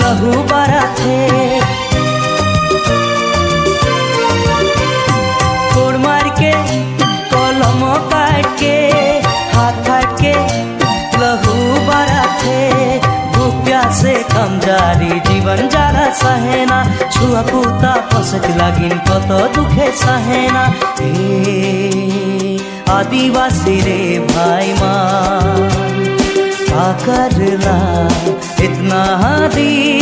लहू बाराथे कोड़ मार के कलम काट के हाथ काट के लहू बाराथे भूख प्यासे कम जारी जीवन जारा सहेना छुआ पुता पसक लागिन कत दुखे सहेना आदिवासी रे भाई माँ करला इतना दिन